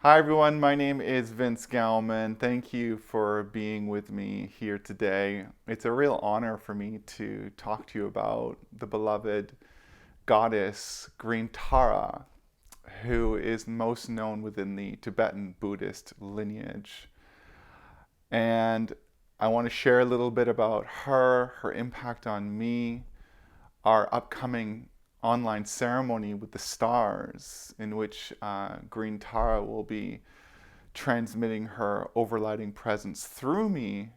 Hi everyone, my name is Vince Gallman. Thank you for being with me here today. It's a real honor for me to talk to you about the beloved goddess Green Tara, who is most known within the Tibetan Buddhist lineage. And I want to share a little bit about her, her impact on me, our upcoming online ceremony with the stars, in which Green Tara will be transmitting her overlighting presence through me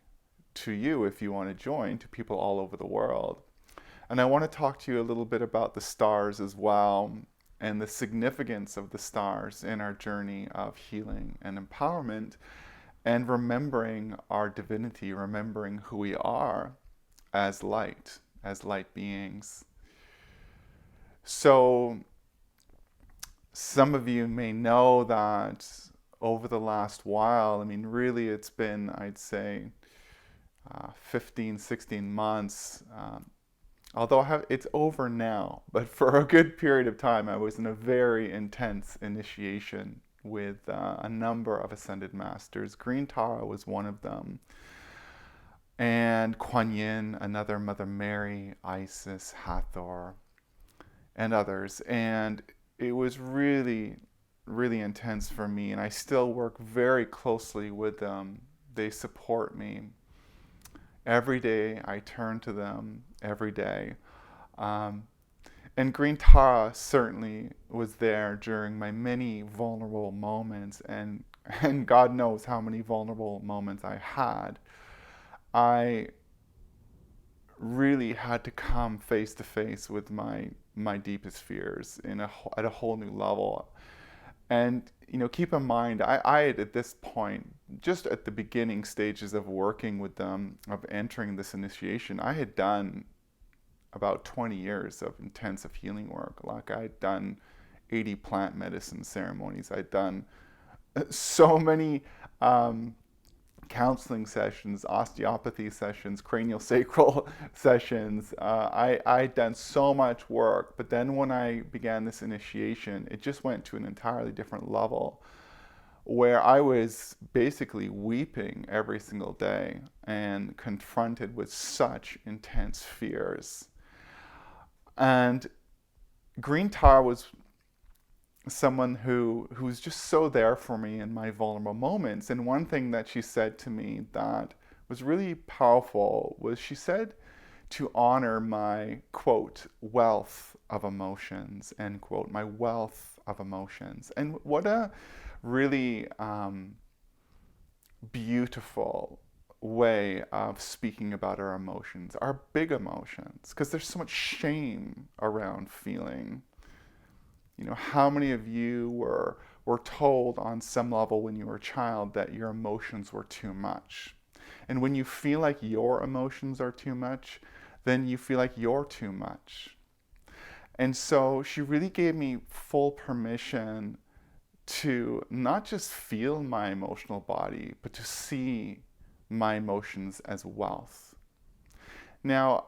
to you if you want to join, to people all over the world. And I want to talk to you a little bit about the stars as well and the significance of the stars in our journey of healing and empowerment and remembering our divinity, remembering who we are as light beings. So, some of you may know that over the last while, I mean, really, it's been, I'd say, 15, 16 months. Although it's over now, but for a good period of time, I was in a very intense initiation with a number of ascended masters. Green Tara was one of them, and Kuan Yin, another, Mother Mary, Isis, Hathor, and others. And it was really, really intense for me, and I still work very closely with them. They support me. Every day I turn to them, every day. Um, and Green Tara certainly was there during my many vulnerable moments, and God knows how many vulnerable moments I had. I really had to come face to face with my deepest fears at a whole new level. And keep in mind, I had at this point, just at the beginning stages of working with them, of entering this initiation, I had done about 20 years of intensive healing work. Like I'd done 80 plant medicine ceremonies. I'd done so many counseling sessions, osteopathy sessions, cranial sacral sessions. I'd done so much work, but then when I began this initiation, it just went to an entirely different level where I was basically weeping every single day and confronted with such intense fears. And Green Tar was someone who's just so there for me in my vulnerable moments. And one thing that she said to me that was really powerful was she said to honor my quote wealth of emotions, end quote, my wealth of emotions. And what a really beautiful way of speaking about our emotions, our big emotions, because there's so much shame around feeling. How many of you were told on some level when you were a child that your emotions were too much? And when you feel like your emotions are too much, then you feel like you're too much. And so she really gave me full permission to not just feel my emotional body, but to see my emotions as wealth. Now,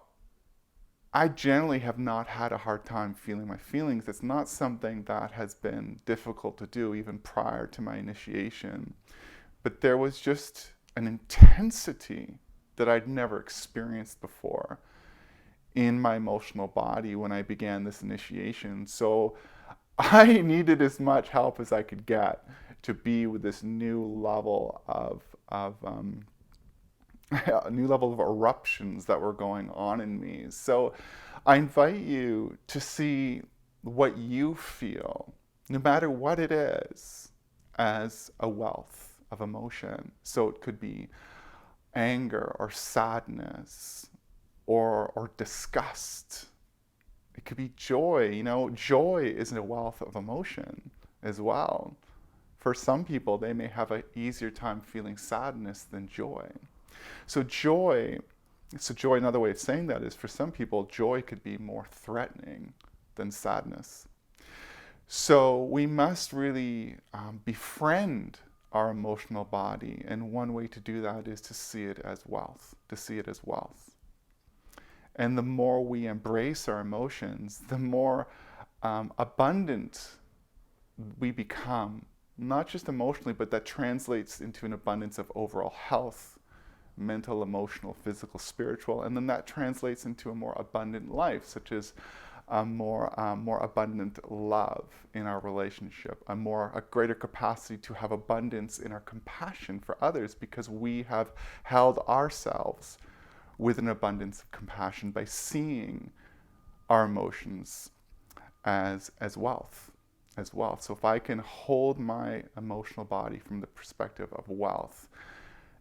I generally have not had a hard time feeling my feelings. It's not something that has been difficult to do even prior to my initiation. But there was just an intensity that I'd never experienced before in my emotional body when I began this initiation. So I needed as much help as I could get to be with this new level of a new level of eruptions that were going on in me. So I invite you to see what you feel, no matter what it is, as a wealth of emotion. So it could be anger or sadness or disgust. It could be joy. Joy is a wealth of emotion as well. For some people, they may have an easier time feeling sadness than joy. So another way of saying that is for some people, joy could be more threatening than sadness. So we must really befriend our emotional body. And one way to do that is to see it as wealth, to see it as wealth. And the more we embrace our emotions, the more abundant we become not just emotionally, but that translates into an abundance of overall health, mental, emotional, physical, spiritual, and then that translates into a more abundant life, such as more abundant love in our relationship, a greater capacity to have abundance in our compassion for others, because we have held ourselves with an abundance of compassion by seeing our emotions as wealth, as wealth. So if I can hold my emotional body from the perspective of wealth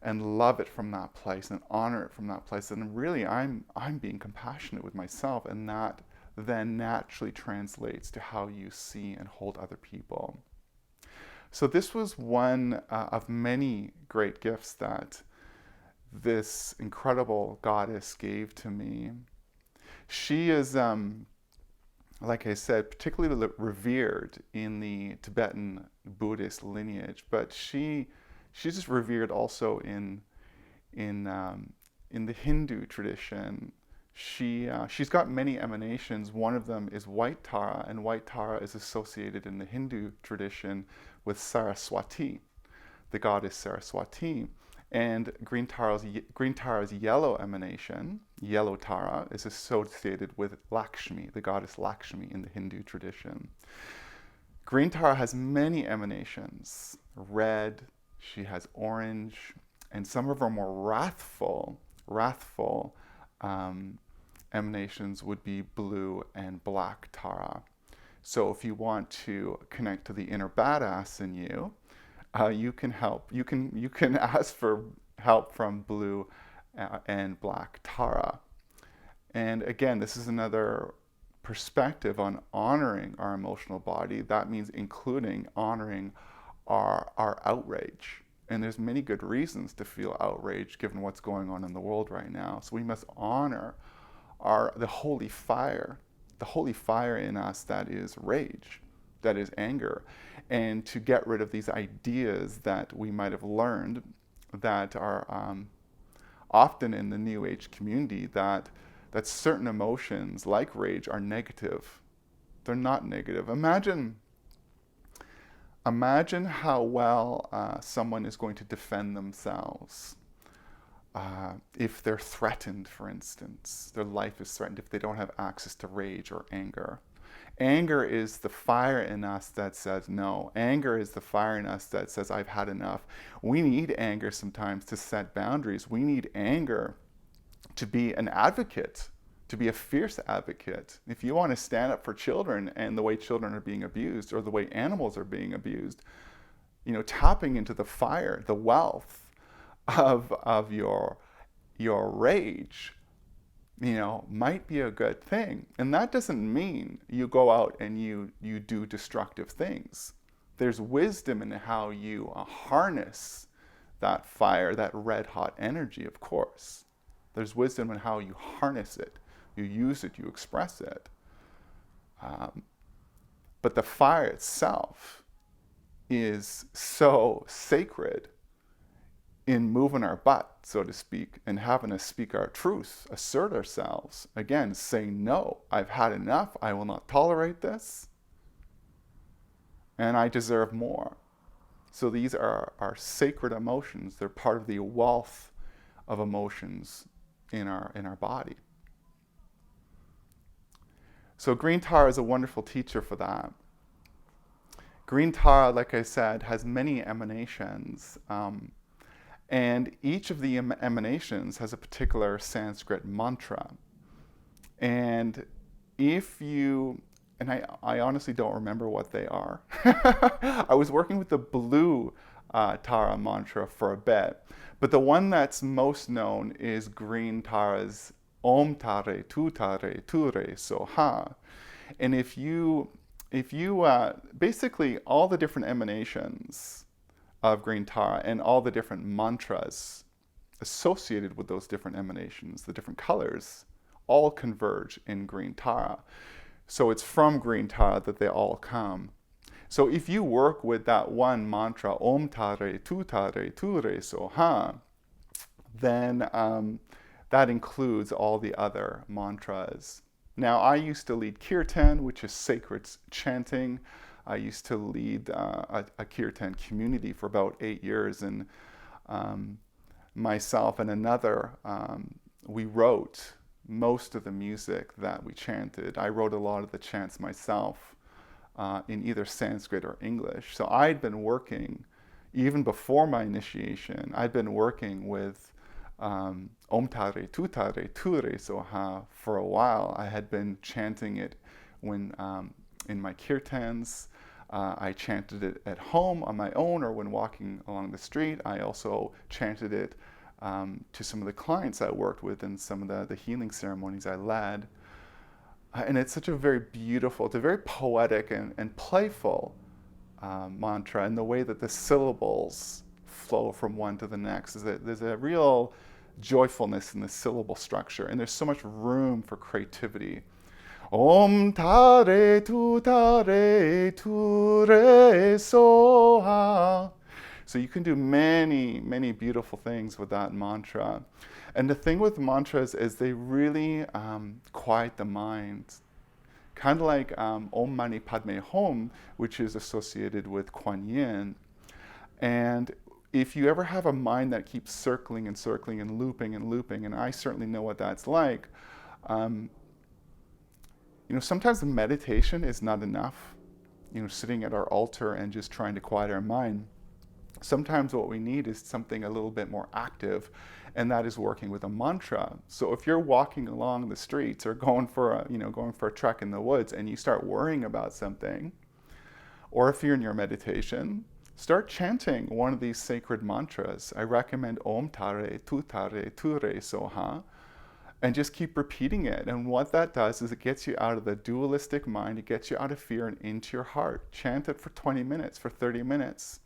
and love it from that place and honor it from that place, then really I'm being compassionate with myself, and that then naturally translates to how you see and hold other people. So this was one of many great gifts that this incredible goddess gave to me. She is, like I said, particularly revered in the Tibetan Buddhist lineage, but she's just revered also in the Hindu tradition. She's got many emanations. One of them is white Tara, and white Tara is associated in the Hindu tradition with Saraswati, the goddess Saraswati. And green Tara's yellow emanation, yellow Tara, is associated with Lakshmi, the goddess Lakshmi in the Hindu tradition. Green Tara has many emanations. Red, she has orange, and some of her more wrathful emanations would be blue and black Tara. So if you want to connect to the inner badass in you, you can ask for help from blue and black Tara. And again, this is another perspective on honoring our emotional body. That means including honoring our outrage. And there's many good reasons to feel outraged given what's going on in the world right now. So we must honor the holy fire in us that is rage, that is anger, and to get rid of these ideas that we might have learned that are often in the New Age community, that certain emotions like rage are negative. They're not negative. Imagine how well someone is going to defend themselves if they're threatened, for instance. Their life is threatened if they don't have access to rage or anger. Anger is the fire in us that says no. Anger is the fire in us that says I've had enough. We need anger sometimes to set boundaries. We need anger to be an advocate, to be a fierce advocate. If you want to stand up for children and the way children are being abused or the way animals are being abused, tapping into the fire, the wealth of your rage, might be a good thing. And that doesn't mean you go out and you do destructive things. There's wisdom in how you harness that fire, that red hot energy, of course. There's wisdom in how you harness it, you use it, you express it. But the fire itself is so sacred in moving our butt, so to speak, and having us speak our truth, assert ourselves. Again, say no, I've had enough, I will not tolerate this, and I deserve more. So these are our sacred emotions. They're part of the wealth of emotions in our body. So green Tara is a wonderful teacher for that. Green Tara, like I said, has many emanations. And each of the emanations has a particular Sanskrit mantra. And I honestly don't remember what they are. I was working with the blue Tara mantra for a bit. But the one that's most known is green Tara's Om Tare, Tu Tare, Tu Re, So Ha. And if you basically all the different emanations of green Tara and all the different mantras associated with those different emanations, the different colors, all converge in green Tara. So it's from green Tara that they all come. So if you work with that one mantra, Om Tare, Tu Re, So Ha, then that includes all the other mantras. Now, I used to lead kirtan, which is sacred chanting. I used to lead a kirtan community for about 8 years, and myself and another, we wrote most of the music that we chanted. I wrote a lot of the chants myself in either Sanskrit or English. So I'd been working, even before my initiation, I'd been working with Om Tare, Tu Tare, Ture Soha for a while. I had been chanting it when in my kirtans. I chanted it at home on my own or when walking along the street. I also chanted it to some of the clients I worked with in some of the healing ceremonies I led. And it's such a very beautiful, it's a very poetic and playful mantra, and the way that the syllables flow from one to the next is that there's a real joyfulness in the syllable structure, and there's so much room for creativity. Om Tare Tu Tare Tu Re Soha. So you can do many, many beautiful things with that mantra. And the thing with mantras is they really quiet the mind. Kind of like Om Mani Padme Hum, which is associated with Kuan Yin. And if you ever have a mind that keeps circling and circling and looping, and I certainly know what that's like, sometimes the meditation is not enough, sitting at our altar and just trying to quiet our mind. Sometimes what we need is something a little bit more active, and that is working with a mantra. So if you're walking along the streets or going for a trek in the woods and you start worrying about something, or if you're in your meditation, start chanting one of these sacred mantras. I recommend Om Tare, Tu Tare, Tu Re Soha, and just keep repeating it. And what that does is it gets you out of the dualistic mind, it gets you out of fear and into your heart. Chant it for 20 minutes, for 30 minutes.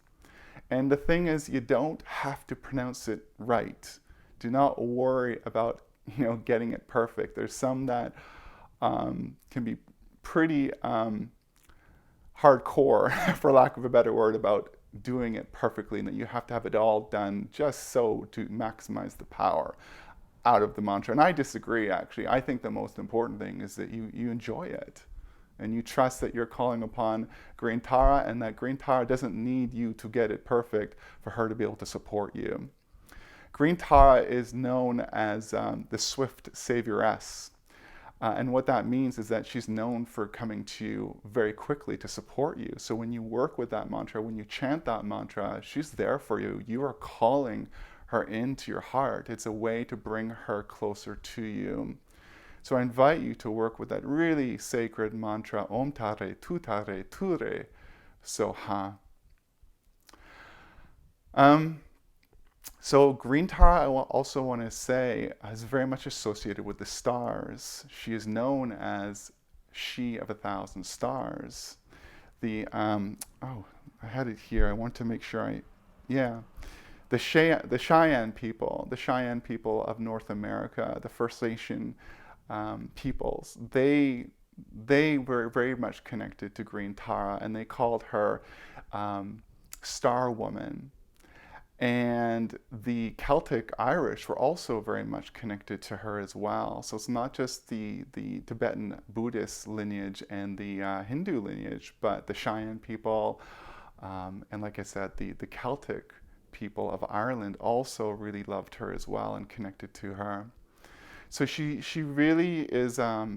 And the thing is, you don't have to pronounce it right. Do not worry about, getting it perfect. There's some that can be pretty hardcore, for lack of a better word, about doing it perfectly, and that you have to have it all done just so to maximize the power out of the mantra. And I disagree, actually. I think the most important thing is that you enjoy it. And you trust that you're calling upon Green Tara, and that Green Tara doesn't need you to get it perfect for her to be able to support you. Green Tara is known as the swift savioress. And what that means is that she's known for coming to you very quickly to support you. So when you work with that mantra, when you chant that mantra, she's there for you. You are calling her into your heart. It's a way to bring her closer to you. So I invite you to work with that really sacred mantra, Om Tare, Tu Tare, Tu Re Soha. So Green Tara, I also want to say, is very much associated with the stars. She is known as She of 1,000 Stars. I had it here. I want to make sure the Cheyenne people of North America, the First Nation peoples, they were very much connected to Green Tara, and they called her Star Woman. And the Celtic Irish were also very much connected to her as well. So it's not just the Tibetan Buddhist lineage and the Hindu lineage, but the Cheyenne people, and like I said, the Celtic people of Ireland also really loved her as well and connected to her. So she really is a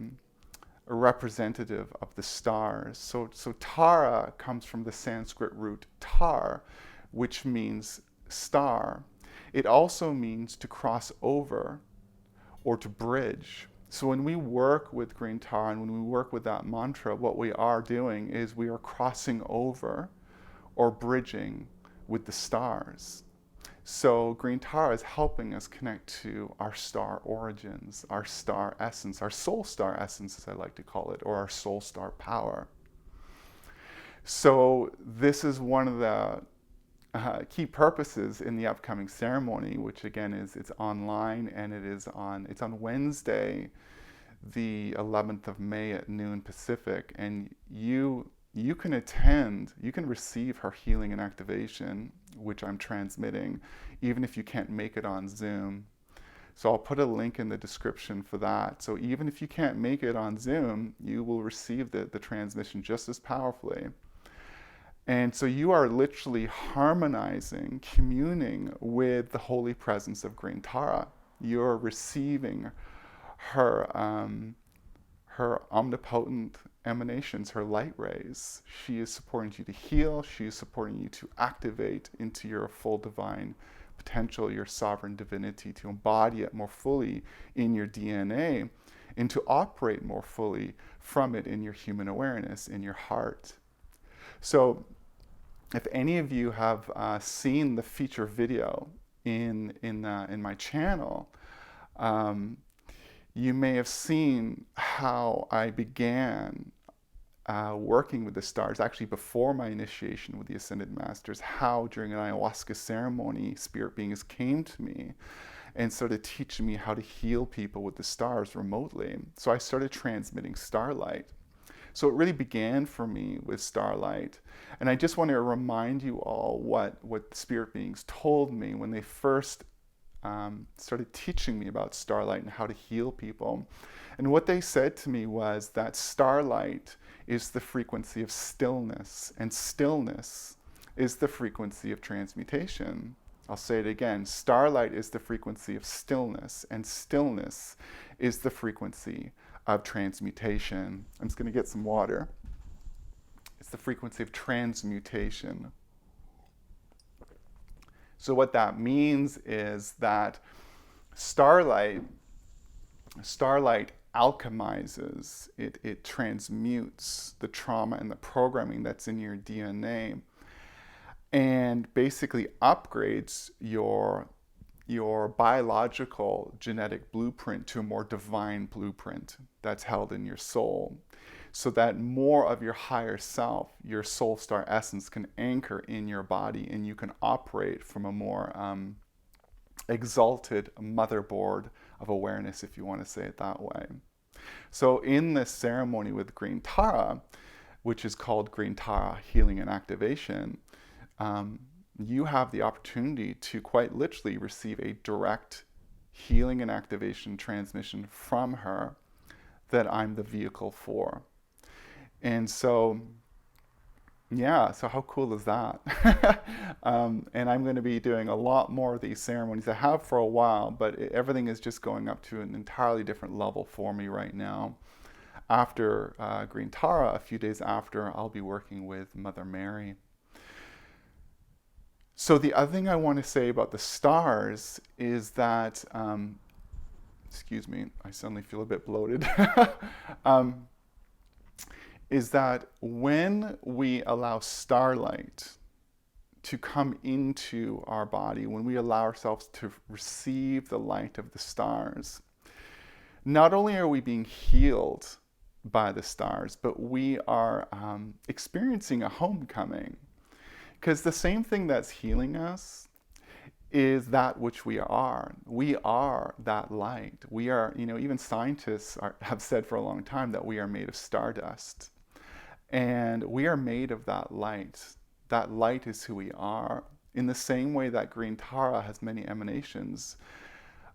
representative of the stars. So Tara comes from the Sanskrit root tar, which means star. It also means to cross over or to bridge. So when we work with Green Tara and when we work with that mantra, what we are doing is we are crossing over or bridging with the stars. So Green Tara is helping us connect to our star origins, our star essence, our soul star essence, as I like to call it, or our soul star power. So this is one of the key purposes in the upcoming ceremony, which again it's online, and it's on Wednesday, the 11th of May at noon Pacific, and you can attend, you can receive her healing and activation, which I'm transmitting, even if you can't make it on Zoom. So I'll put a link in the description for that. So even if you can't make it on Zoom, you will receive the transmission just as powerfully. And so you are literally harmonizing, communing with the holy presence of Green Tara. You're receiving her omnipotent emanations, her light rays. She is supporting you to heal. She is supporting you to activate into your full divine potential, your sovereign divinity, to embody it more fully in your DNA and to operate more fully from it in your human awareness, in your heart. So if any of you have seen the feature video in my channel, you may have seen how I began working with the stars, actually before my initiation with the Ascended Masters, how during an ayahuasca ceremony, spirit beings came to me and started teaching me how to heal people with the stars remotely. So I started transmitting starlight. So it really began for me with starlight. And I just want to remind you all what spirit beings told me when they first started teaching me about starlight and how to heal people. And what they said to me was that starlight is the frequency of stillness, and stillness is the frequency of transmutation. I'll say it again. Starlight is the frequency of stillness, and stillness is the frequency of transmutation. I'm just going to get some water. It's the frequency of transmutation. So what that means is that starlight alchemizes, it transmutes the trauma and the programming that's in your DNA and basically upgrades your biological genetic blueprint to a more divine blueprint that's held in your soul, so that more of your higher self, your soul star essence, can anchor in your body and you can operate from a more exalted motherboard of awareness, if you want to say it that way. So in this ceremony with Green Tara, which is called Green Tara Healing and Activation, you have the opportunity to quite literally receive a direct healing and activation transmission from her that I'm the vehicle for. And so, yeah, so how cool is that? And I'm going to be doing a lot more of these ceremonies. I have for a while, but everything is just going up to an entirely different level for me right now. After Green Tara, a few days after, I'll be working with Mother Mary. So the other thing I want to say about the stars is that, excuse me, I suddenly feel a bit bloated, is that when we allow starlight to come into our body, when we allow ourselves to receive the light of the stars, not only are we being healed by the stars, but we are experiencing a homecoming. Because the same thing that's healing us is that which we are. We are that light. We are, even scientists have said for a long time that we are made of stardust. And we are made of that light. That light is who we are. In the same way that Green Tara has many emanations,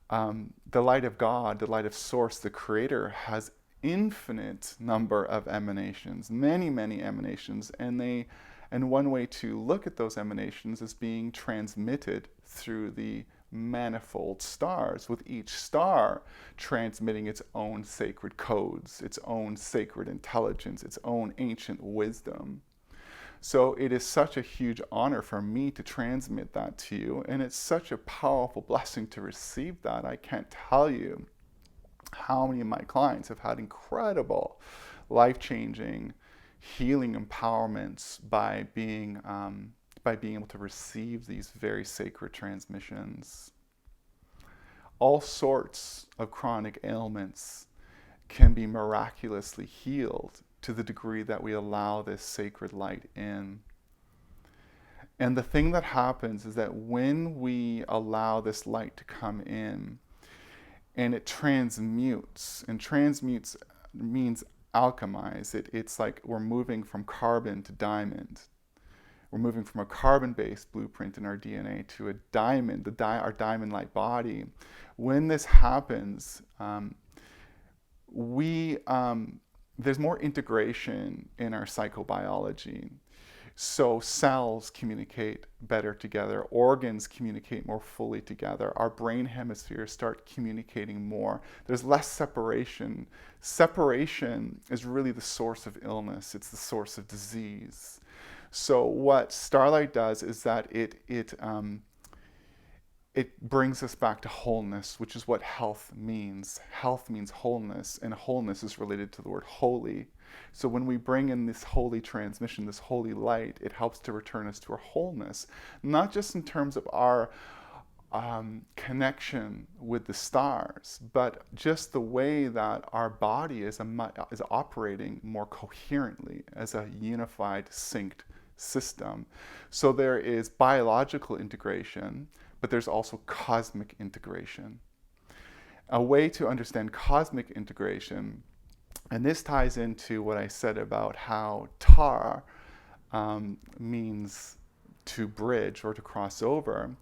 the light of God, the light of Source, the Creator, has infinite number of emanations, many, many emanations, and one way to look at those emanations is being transmitted through the manifold stars, with each star transmitting its own sacred codes, its own sacred intelligence, its own ancient wisdom. So it is such a huge honor for me to transmit that to you, and it's such a powerful blessing to receive that. I can't tell you how many of my clients have had incredible, life-changing, healing empowerments by being able to receive these very sacred transmissions. All sorts of chronic ailments can be miraculously healed to the degree that we allow this sacred light in. And the thing that happens is that when we allow this light to come in, and it transmutes, and transmutes means alchemize. It's like we're moving from carbon to diamond. We're moving from a carbon-based blueprint in our DNA to a diamond, our diamond-like body. When this happens, there's more integration in our psychobiology. So cells communicate better together, organs communicate more fully together, our brain hemispheres start communicating more. There's less separation. Separation is really the source of illness, it's the source of disease. So what starlight does is that it brings us back to wholeness, which is what health means. Health means wholeness, and wholeness is related to the word holy. So when we bring in this holy transmission, this holy light, it helps to return us to our wholeness, not just in terms of our connection with the stars, but just the way that our body is operating more coherently as a unified, synced system. So there is biological integration, but there's also cosmic integration. A way to understand cosmic integration, and this ties into what I said about how Tara means to bridge or to cross over.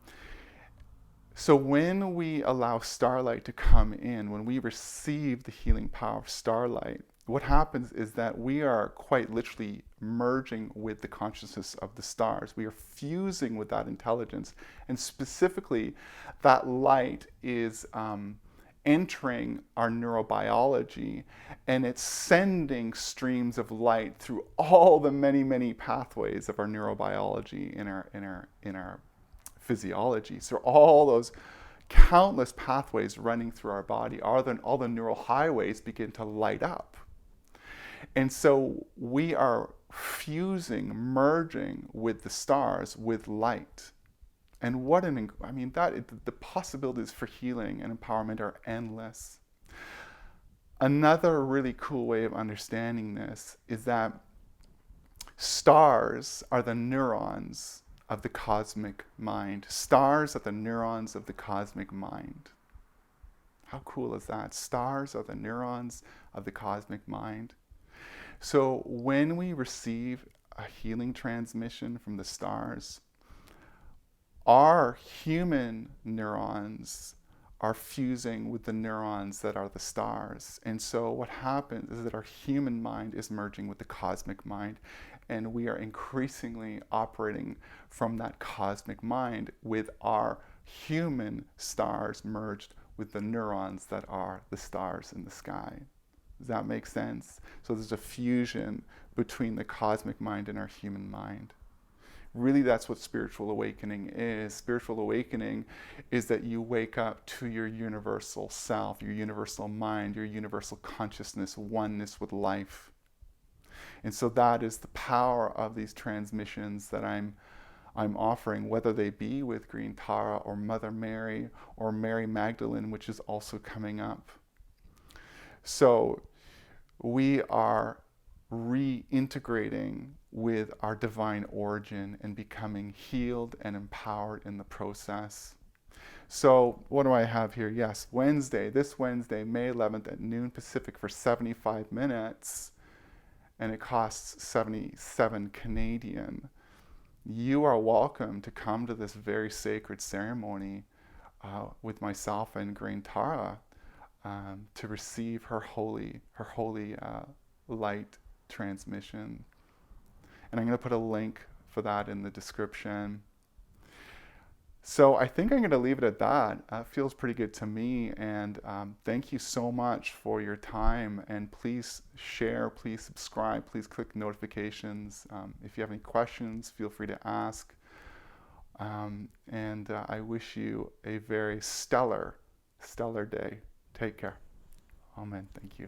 So when we allow starlight to come in, when we receive the healing power of starlight, what happens is that we are quite literally merging with the consciousness of the stars. We are fusing with that intelligence. And specifically, that light is entering our neurobiology, and it's sending streams of light through all the many, many pathways of our neurobiology in our physiology. So all those countless pathways running through our body, all the neural highways begin to light up. And so we are fusing, merging with the stars, with light. And the possibilities for healing and empowerment are endless. Another really cool way of understanding this is that stars are the neurons of the cosmic mind. Stars are the neurons of the cosmic mind. How cool is that? Stars are the neurons of the cosmic mind. So when we receive a healing transmission from the stars, our human neurons are fusing with the neurons that are the stars. And so what happens is that our human mind is merging with the cosmic mind, and we are increasingly operating from that cosmic mind with our human stars merged with the neurons that are the stars in the sky. Does that make sense? So there's a fusion between the cosmic mind and our human mind. Really, that's what spiritual awakening is. Spiritual awakening is that you wake up to your universal self, your universal mind, your universal consciousness, oneness with life. And so that is the power of these transmissions that I'm offering, whether they be with Green Tara or Mother Mary or Mary Magdalene, which is also coming up. So we are reintegrating with our divine origin and becoming healed and empowered in the process. So what do I have here? Yes, this Wednesday, May 11th at noon Pacific for 75 minutes, and it costs 77 Canadian. You are welcome to come to this very sacred ceremony with myself and Green Tara to receive her holy light transmission. And I'm going to put a link for that in the description. So I think I'm going to leave it at that. It feels pretty good to me. And thank you so much for your time. And please share, please subscribe, please click notifications. If you have any questions, feel free to ask. And I wish you a very stellar day. Take care. Amen. Thank you.